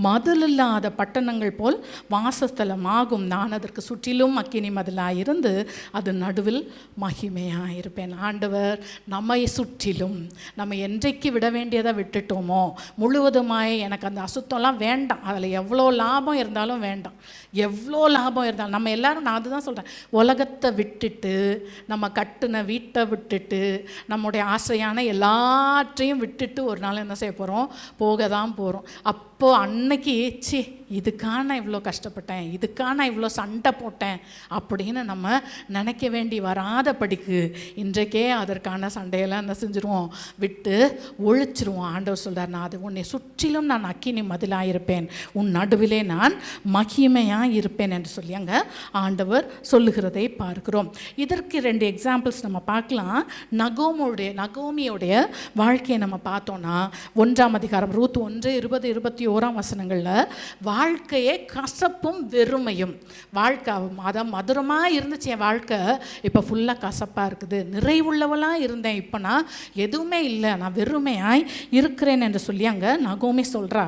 மதிலில்லாத பட்டணங்கள் போல் வாசஸ்தலமாகும், நான் அதற்கு சுற்றிலும் அக்கினி மதிலாக இருந்து அது நடுவில் மகிமையாக இருப்பேன். ஆண்டவர் நம்மை சுற்றிலும், நம்ம என்றைக்கு விட வேண்டியதை விட்டுட்டோமோ முழுவதுமாய், எனக்கு அந்த அசுத்தம்லாம் வேண்டாம், அதில் எவ்வளோ லாபம் இருந்தாலும் வேண்டாம், எவ்வளோ லாபம் இருந்தாலும் நம்ம எல்லாரும், நான் அதுதான் சொல்கிறேன், உலகத்தை விட்டுட்டு, நம்ம கட்டின வீட்டை விட்டுட்டு, நம்முடைய ஆசையான எல்லாற்றையும் விட்டுட்டு ஒரு நாள் என்ன செய்ய போகிறோம், போக தான் போகிறோம். அப்போது அன்னைக்கு இதுக்காக நான் இவ்வளோ கஷ்டப்பட்டேன், இதுக்காக நான் இவ்வளோ சண்டை போட்டேன் அப்படின்னு நம்ம நினைக்க வேண்டி வராதபடிக்கு இன்றைக்கே அதற்கான சண்டையெல்லாம் என்ன செஞ்சுருவோம், விட்டு ஒழிச்சிருவோம். ஆண்டவர் சொல்கிறார், நான் அது உன்னை சுற்றிலும் நான் அக்கினி மதிலாக இருப்பேன், உன் நடுவிலே நான் மகிமையாக இருப்பேன் என்று சொல்லி அங்கே ஆண்டவர் சொல்லுகிறதை பார்க்கிறோம். இதற்கு 2 எக்ஸாம்பிள்ஸ் நம்ம பார்க்கலாம். நகோமியோடைய வாழ்க்கையை நம்ம பார்த்தோன்னா 1ஆம் அதிகாரம் ரூத் 1:20-21 வசனங்களில் வாழ்க்கையே கசப்பும் வெறுமையும், வாழ்க்கை அதான் மதுரமாக இருந்துச்சு என் வாழ்க்கை, இப்போ ஃபுல்லாக கசப்பாக இருக்குது, நிறைவுள்ளவளாக இருந்தேன், இப்போ நான் எதுவுமே இல்லை, நான் வெறுமையாய் இருக்கிறேன் என்று சொல்லி அங்கே நகோமி சொல்கிறா.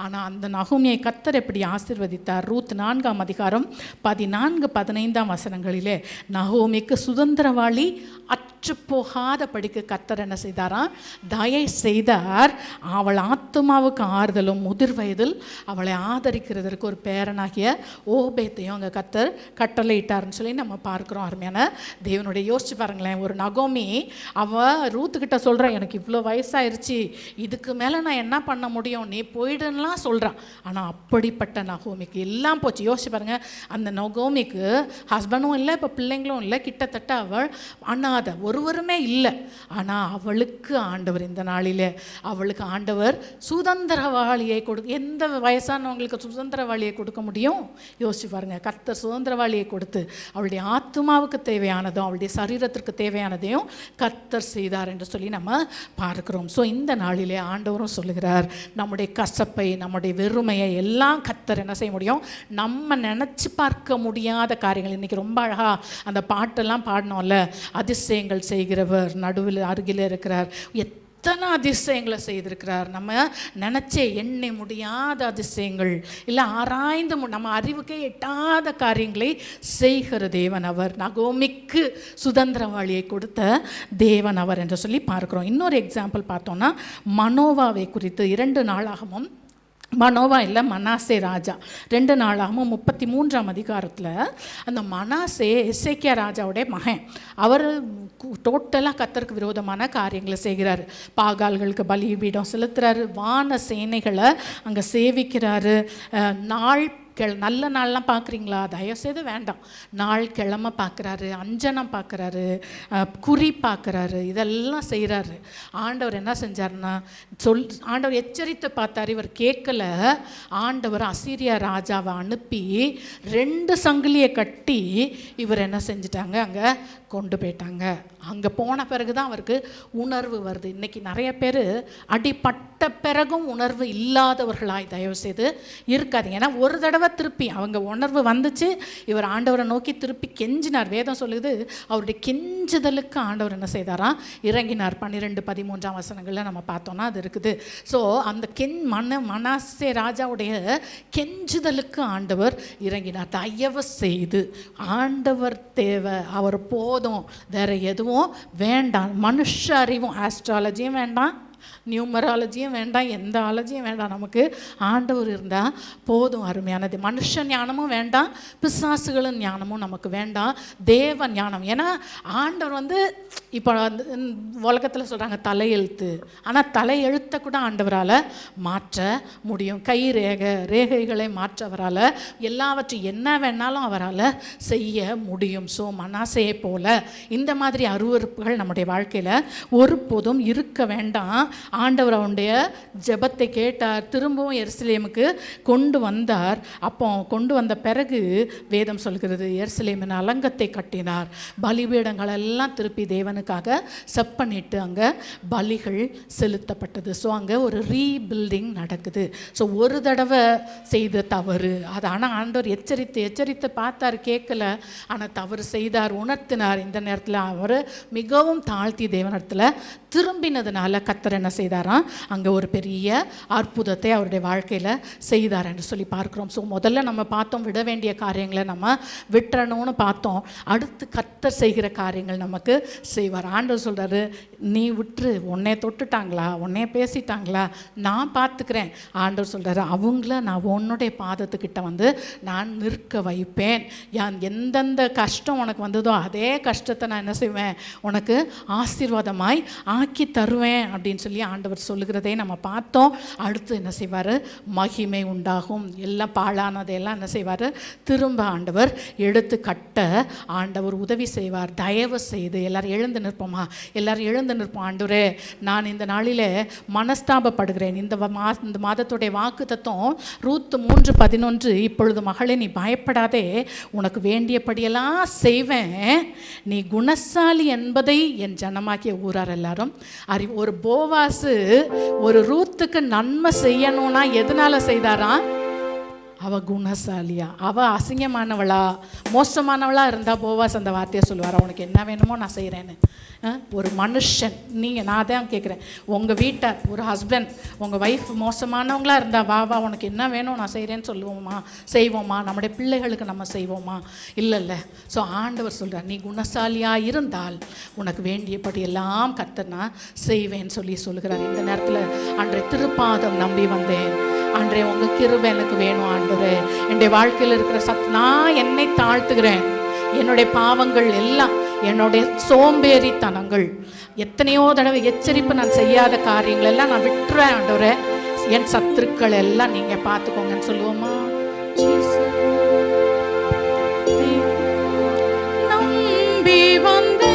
ஆனால் அந்த நகோமியை கர்த்தர் எப்படி ஆசீர்வதித்தார்? ரூத் 4ஆம் அதிகாரம் 14-15 வசனங்களிலே நகோமிக்கு சுதந்திரவாளி அற்று போகாத படிக்க கர்த்தர் என்ன செய்தாராம், தயை செய்தார். அவள் ஆத்துமாவுக்கு ஆறுதலும் முதிர் வயதில் அவளை ஆதரிக்கிறதற்கு ஒரு பேரனாகிய ஓபேத்தையும் அங்கே கர்த்தர் கட்டளையிட்டார்னு சொல்லி நம்ம பார்க்குறோம். அருமையான தேவனுடைய யோசிச்சு பாருங்களேன், ஒரு நகோமி அவள் ரூத்துக்கிட்ட சொல்கிறான், எனக்கு இவ்வளோ வயசாயிருச்சு, இதுக்கு மேலே நான் என்ன பண்ண முடியும், நீ போயிடுலாம் சொல்கிறான். ஆனால் அப்படிப்பட்ட நகோமிக்கு எல்லாம் போச்சு. யோசிச்சு பாருங்கள், அந்த நகோமிக்கு ஹஸ்பண்டும் இல்லை, இப்போ பிள்ளைங்களும் இல்லை, கிட்டத்தட்ட அவள் அண்ணாத ஒருவருமே இல்லை. ஆனால் அவளுக்கு ஆண்டவர் இந்த நாளிலே அவளுக்கு ஆண்டவர் சுதந்திரவாளியை எந்த வயசானவங்களுக்கு சுதந்திரவாளியை கொடுக்க முடியும்? யோசிச்சு பாருங்கள். கர்த்தர் சுதந்திரவாளியை கொடுத்து அவளுடைய ஆத்மாவுக்கு தேவையானதும் அவளுடைய சரீரத்திற்கு தேவையானதையும் கர்த்தர் செய்தார் என்று சொல்லி நம்ம பார்க்கிறோம். ஸோ இந்த நாளிலே ஆண்டவரும் சொல்லுகிறார், நம்முடைய கசப்பை, நம்முடைய வெறுமையை எல்லாம் கர்த்தர் என்ன செய்ய முடியும், நம்ம நினச்சி பார்க்க முடியாத காரியங்கள். இன்றைக்கி ரொம்ப அழகாக அந்த பாட்டெல்லாம் பாடினோம்ல, அதிசயங்கள் செய்கிறவர் நடுவில் அருகில் இருக்கிறார், எத்தனை அதிசயங்களை செய்திருக்கிறார், நம்ம நினச்சே எண்ண முடியாத அதிசயங்கள், இல்லை ஆராய்ந்து நம்ம அறிவுக்கே எட்டாத காரியங்களை செய்கிற தேவன் அவர். நகோமிக்கு சுதந்திரவாளியை கொடுத்த தேவன் அவர் என்று சொல்லி பார்க்குறோம். இன்னொரு எக்ஸாம்பிள் பார்த்தோன்னா மனோவாவை குறித்து 2 நாளாகவும் மனோவா இல்லை, மனாசே ராஜா. 2 நாளாகவும் 33ஆம் அதிகாரத்தில் அந்த மனாசே எசேக்கியா ராஜாவுடைய மகன். அவர் டோட்டலாக கர்த்தருக்கு விரோதமான காரியங்களை செய்கிறாரு. பாகால்களுக்கு பலிபீடம் செலுத்துறாரு, வான சேனைகளை அங்கே சேவிக்கிறாரு. நல்ல நாள்லாம் பார்க்குறீங்களா? தயவுசெய்து வேண்டாம். நாள் கிழமை பார்க்குறாரு, அஞ்சனம் பார்க்குறாரு, குறி பார்க்குறாரு, இதெல்லாம் செய்கிறாரு. ஆண்டவர் என்ன செஞ்சார்னா ஆண்டவர் எச்சரித்து பார்த்தார், இவர் கேட்கல. ஆண்டவர் அசீரியா ராஜாவை அனுப்பி 2 சங்கிலியை கட்டி இவர் என்ன செஞ்சிட்டாங்க, அங்கே கொண்டு போயிட்டாங்க. அங்கே போன பிறகு தான் அவருக்கு உணர்வு வருது. இன்றைக்கி நிறைய பேர் அடிப்பட்ட பிறகும் உணர்வு இல்லாதவர்களாய் தயவுசெய்து இருக்காது. ஏன்னா ஒரு தடவை திருப்பி அவங்க உணர்வு வந்துச்சு, இவர் ஆண்டவரை நோக்கி திருப்பி கெஞ்சினார். வேதம் சொல்லுது, அவருடைய கெஞ்சுதலுக்கு ஆண்டவர் என்ன செய்தாராம், இறங்கினார். 12-13 வசனங்களில் நம்ம பார்த்தோன்னா அது இருக்குது. ஸோ அந்த மனாசே ராஜாவுடைய கெஞ்சுதலுக்கு ஆண்டவர் இறங்கினார். தயவு செய்து ஆண்டவர் தேவை, அவர் போதும், வேற எதுவும் வேண்டாம். மனுஷ அறிவும் ஆஸ்ட்ராலஜியும் வேண்டாம், நியூமராலஜியும் வேண்டாம், எந்த ஆலஜியும் வேண்டாம். நமக்கு ஆண்டவர் இருந்தால் போதும். அருமையானது. மனுஷ ஞானமும் வேண்டாம், பிசாசுகளும் ஞானமும் நமக்கு வேண்டாம், தேவ ஞானம். ஏன்னா ஆண்டவர் இப்போ உலகத்தில் சொல்கிறாங்க தலையெழுத்து, ஆனால் தலையெழுத்தை கூட ஆண்டவரால் மாற்ற முடியும். கை ரேகைகளை மாற்றவரால் எல்லாவற்றையும் என்ன வேணாலும் அவரால் செய்ய முடியும். ஸோ மனாசையை போல இந்த மாதிரி அருவருப்புகள் நம்முடைய வாழ்க்கையில் ஒருபோதும் இருக்க வேண்டாம். ஆண்டவர் அவனுடைய ஜெபத்தை கேட்டார், திரும்பவும் எருசலேமுக்கு கொண்டு வந்தார். அப்போ கொண்டு வந்த பிறகு வேதம் சொல்கிறது, எருசலேமின் அலங்கத்தை கட்டினார், பலிபீடங்கள் எல்லாம் திருப்பி தேவனுக்காக செப்பனிட்டு அங்கே பலிகள் செலுத்தப்பட்டது. ஸோ அங்கே ஒரு ரீபில்டிங் நடக்குது. ஸோ ஒரு தடவை செய்த தவறு அது, ஆனால் ஆண்டவர் எச்சரித்து பார்த்தார், கேட்கல. ஆனால் தவறு செய்தார், உணர்த்தினார். இந்த நேரத்தில் அவர் மிகவும் தாழ்த்தி தேவனிடத்தில் திரும்பினதுனால கர்த்தர் என்ன செய்தாராம், அங்கே ஒரு பெரிய அற்புதத்தை அவருடைய வாழ்க்கையில் செய்தார் என்று சொல்லி பார்க்குறோம். ஸோ முதல்ல நம்ம பார்த்தோம், விட வேண்டிய காரியங்களை நம்ம விட்டுறணும்னு பார்த்தோம். அடுத்து கர்த்தர் செய்கிற காரியங்கள் நமக்கு செய்வார். ஆண்டவர் சொல்கிறாரு, நீ விட்டுரு, உன்னைய தொட்டுட்டாங்களா, உன்னைய பேசிட்டாங்களா, நான் பார்த்துக்கிறேன். ஆண்டவர் சொல்கிறாரு, அவங்கள நான் உன்னுடைய பாதத்துக்கிட்ட நான் நிற்க வைப்பேன். எந்தெந்த கஷ்டம் உனக்கு வந்ததோ அதே கஷ்டத்தை நான் என்ன செய்வேன், உனக்கு ஆசீர்வாதமாய் ஆக்கி தருவேன் அப்படின்னு சொல்லி ஆண்டவர் சொல்லுகிறதே நம்ம பார்த்தோம். அடுத்து என்ன செய்வார், மகிமை உண்டாகும். எல்லாம் பாழானதையெல்லாம் என்ன செய்வார், திரும்ப ஆண்டவர் எடுத்து கட்ட ஆண்டவர் உதவி செய்வார். தயவு செய்து எல்லாரும் எழுந்து நிற்போமா, எல்லாரும் எழுந்து நிற்போம். ஆண்டவரே, நான் இந்த நாளிலே மனஸ்தாபப்படுகிறேன். இந்த மாதத்துடைய வாக்கு தத்துவம் ரூத் 3:11, இப்பொழுது மகளே நீ பயப்படாதே, உனக்கு வேண்டியபடியெல்லாம் செய்வேன், நீ குணசாலி என்பதை என் ஜனமாக்கிய ஊரார் எல்லாரும் ஒரு போவாசு ஒரு ரூத்துக்கு நன்மை செய்யணும்னா எதனால செய்தாராம், அவ குணசாலியா, அவ அசிங்கமானவளா மோசமானவளா இருந்தா போவாஸ் அந்த வார்த்தையை சொல்லுவார், உனக்கு என்ன வேணுமோ நான் செய்கிறேன்னு. ஒரு மனுஷன், நான் தான் கேட்குறேன், உங்கள் வீட்டார் ஒரு ஹஸ்பண்ட் உங்கள் ஒய்ஃப் மோசமானவங்களா இருந்தால் வா உனக்கு என்ன வேணும் நான் செய்கிறேன்னு செய்வோமா? நம்முடைய பிள்ளைகளுக்கு நம்ம செய்வோமா? இல்லை. ஸோ ஆண்டவர் சொல்கிறார், நீ குணசாலியாக இருந்தால் உனக்கு வேண்டியபடி எல்லாம் கர்த்தர் நான் செய்வேன்னு சொல்லுகிறார். இந்த நேரத்தில் அன்றைய திருப்பாதம் நம்பி வந்தேன். ஆண்டரே, உங்கள் கிருபை எனக்கு வேணும் ஆண்டவரே. என்னுடைய வாழ்க்கையில் இருக்கிற நான் என்னை தாழ்த்துகிறேன். என்னுடைய பாவங்கள் எல்லாம், என்னுடைய சோம்பேறித்தனங்கள், எத்தனையோ தடவை எச்சரிப்பு நான் செய்யாத காரியங்கள் எல்லாம் நான் விட்டுறேன் ஆண்டவரே. என் சத்துருக்கள் எல்லாம் நீங்கள் பார்த்துக்கோங்கன்னு சொல்லுவோமா? நம்பி வந்து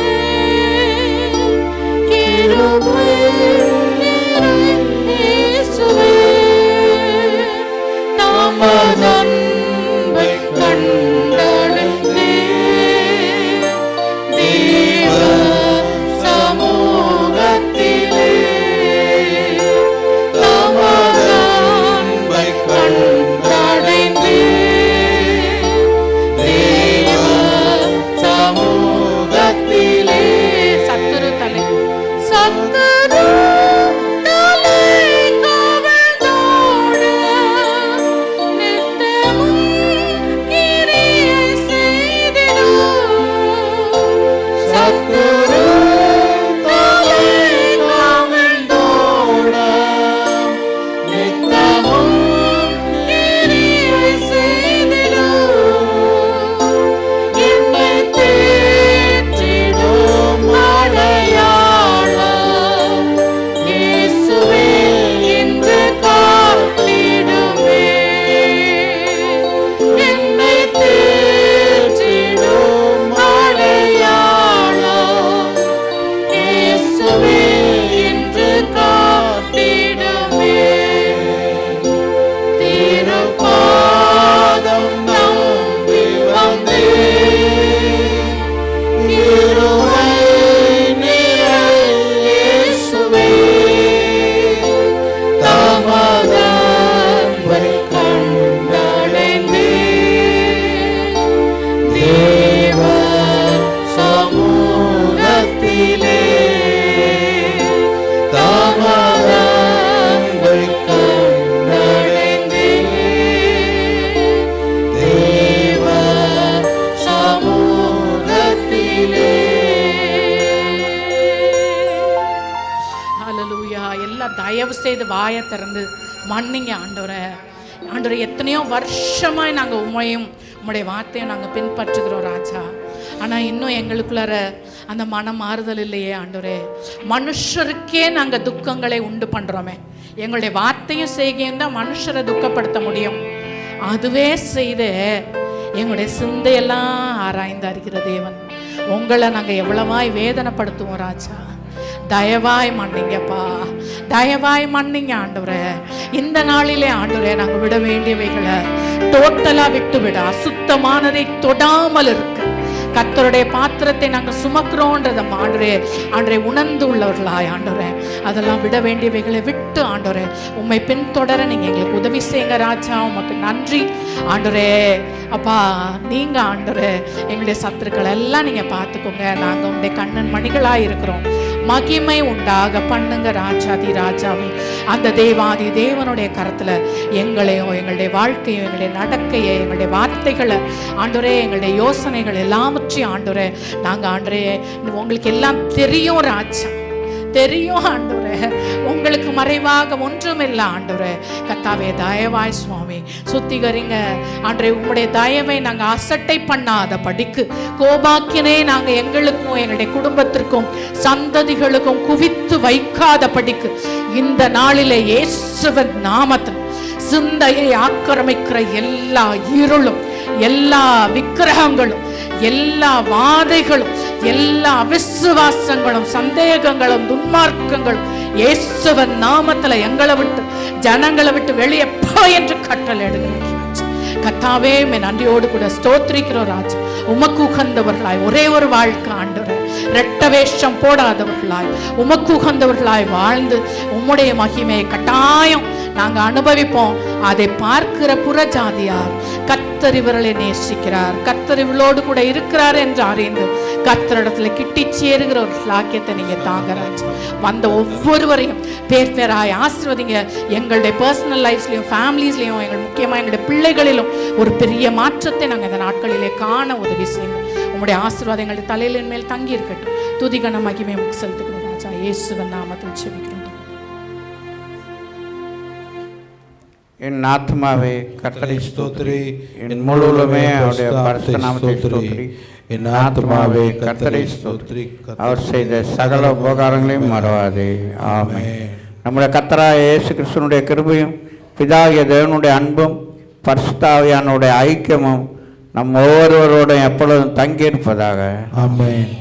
நமதன்பை கண்டடைந்தே தேவ சமூகத்திலே நமதன்பை கண்டடைந்தே தேவ சமூகத்திலே சத்துரு தலை நித்தமும் ஹல்லேலூயா. எல்லாம் தயவு செய்து வாயை திறந்து மன்னிங்க ஆண்டவரே. ஆண்டவரே, எத்தனையோ வருஷமாய் நாங்கள் உம்மையும் உம்முடைய வார்த்தையும் நாங்கள் பின்பற்றுகிறோம் ராஜா. ஆனால் இன்னும் எங்களுக்குள்ளார அந்த மனம் மாறுதல் இல்லையே ஆண்டவரே. மனுஷருக்கே நாங்கள் துக்கங்களை உண்டு பண்ணுறோமே. எங்களுடைய வார்த்தையும் செய்கையும் தான் மனுஷரை துக்கப்படுத்த முடியும். அதுவே செய்து எங்களுடைய சிந்தையெல்லாம் ஆராய்ந்து அறிகிற தேவன், உங்களை நாங்கள் எவ்வளவாய் வேதனைப்படுத்துவோம் ராஜா. தயவாய் மன்னிங்கப்பா, தயவாய் மன்னிங்க ஆண்டவரே. இந்த நாளிலே ஆண்டவரே, நாங்கள் விட வேண்டியவைகளை டோட்டலா விட்டு விட, அசுத்தமானதை தொடாமல் இருக்கு கர்த்தருடைய பாத்திரத்தை நாங்கள் சுமக்கிறோன்றத ஆண்டவரே உணர்ந்து உள்ளவர்களாய் ஆண்டவரே, அதெல்லாம் விட வேண்டியவைகளை விட்டு ஆண்டவரே உம்மை பின்தொடர நீங்கள் எங்களுக்கு உதவி செய்யுங்க ராஜா. உமக்கு நன்றி ஆண்டவரே. அப்பா, நீங்கள் ஆண்டவரே எங்களுடைய சத்துருக்களை எல்லாம் நீங்கள் பார்த்துக்கோங்க. நாங்கள் உங்களுடைய கண்ணன் மணிகளாக இருக்கிறோம். மகிமை உண்டாக பண்ணுங்க ராஜாதி ராஜாவே. அந்த தேவாதி தேவனுடைய கரத்தில் எங்களையும் எங்களுடைய வாழ்க்கையும் எங்களுடைய நடக்கையை எங்களுடைய வார்த்தைகளை ஆண்டவரே எங்களுடைய யோசனைகள் எல்லாவற்றையும் ஆண்டவரே நாங்கள் ஆண்டவரே உங்களுக்கு எல்லாம் தெரியும் ராஜா, தெரியும் ஆண்டவரே. உங்களுக்கு மறைவாக ஒன்றுமில்லை ஆண்டவரே. கர்த்தாவே, தயவாய் சுவாமி சுத்திகரிங்க ஆண்டவரே. உங்களுடைய தயவை நாங்கள் அசட்டை பண்ணாத படிக்கு, கோபாக்கியனே நாங்கள் எங்களுக்கும் எங்களுடைய குடும்பத்திற்கும் சந்ததிகளுக்கும் குவித்து வைக்காத படிக்கு இந்த நாளிலே இயேசுவின் நாமத்தில் சிந்தையை ஆக்கிரமிக்கிற எல்லா இருளும், எல்லா விக்கிரகங்களும், எல்லா வாதைகளும், எல்லா அவிசுவாசங்களும், சந்தேகங்களும், துன்மார்க்கங்களும் இயேசுவின் நாமத்துல எங்களை விட்டு ஜனங்களை விட்டு வெளியே போ என்று கட்டளை எடுக்கிறோம். கர்த்தாவே, நன்றியோடு கூட ஸ்தோத்திரிக்கிறோம் ராஜா. உமக்கு உகந்தவர்களாய் ஒரே ஒரு வாழ்க்கை ஆண்டவரே, ரெட்ட வேஷம் போடாதவர்களாய் உமக்கு உகந்தவர்களாய் வாழ்ந்து உம்முடைய மகிமையை கட்டாயம் நாங்கள் அனுபவிப்போம். அதை பார்க்கிற புறஜாதியார் கர்த்தர் இவர்களை நேசிக்கிறார், கர்த்தர் இவளோடு கூட இருக்கிறார் என்று அறிந்து கர்த்தரிடத்துல கிட்டி சேருகிற ஒரு சாக்கியத்தை நீங்க தாங்கராஜ். வந்த ஒவ்வொருவரையும் பேர் பேராய் ஆசீர்வதிங்க. எங்களுடைய பர்சனல் லைஃப்லையும் ஃபேமிலிஸ்லையும் எங்கள் முக்கியமாக எங்களுடைய பிள்ளைகளிலும் ஒரு பெரிய மாற்றத்தை நாங்கள் இந்த நாட்களிலே காண உதவி செய்யுங்க. உங்களுடைய ஆசீர்வாதம் எங்களுடைய தலையிலின் மேல் தங்கி இருக்கட்டும். துதிகன மகிமை உமக்கு செலுத்துகிறோம் ராஜா. இயேசுவின் நாமத்தில் ஜெபிக்கிறோம். என் ஆத்மாவே கர்த்தரை ஸ்தோத்திரி, என் முழுவதுமே அவருடைய பரிசுத்த நாமத்தை ஸ்தோத்திரி. என் ஆத்மாவே கர்த்தரை ஸ்தோத்திரி, அவர் செய்த சகல உபகாரங்களையும் மறவாதே. ஆமென். நம்முடைய கர்த்தராகிய இயேசு கிறிஸ்துவினுடைய கிருபையும் பிதாகிய தேவனுடைய அன்பும் பரிசுத்த ஆவியானவருடைய ஐக்கியமும் நம் ஒவ்வொருவரோடும் எப்பொழுதும் தங்கியிருப்பதாக. ஆமென்.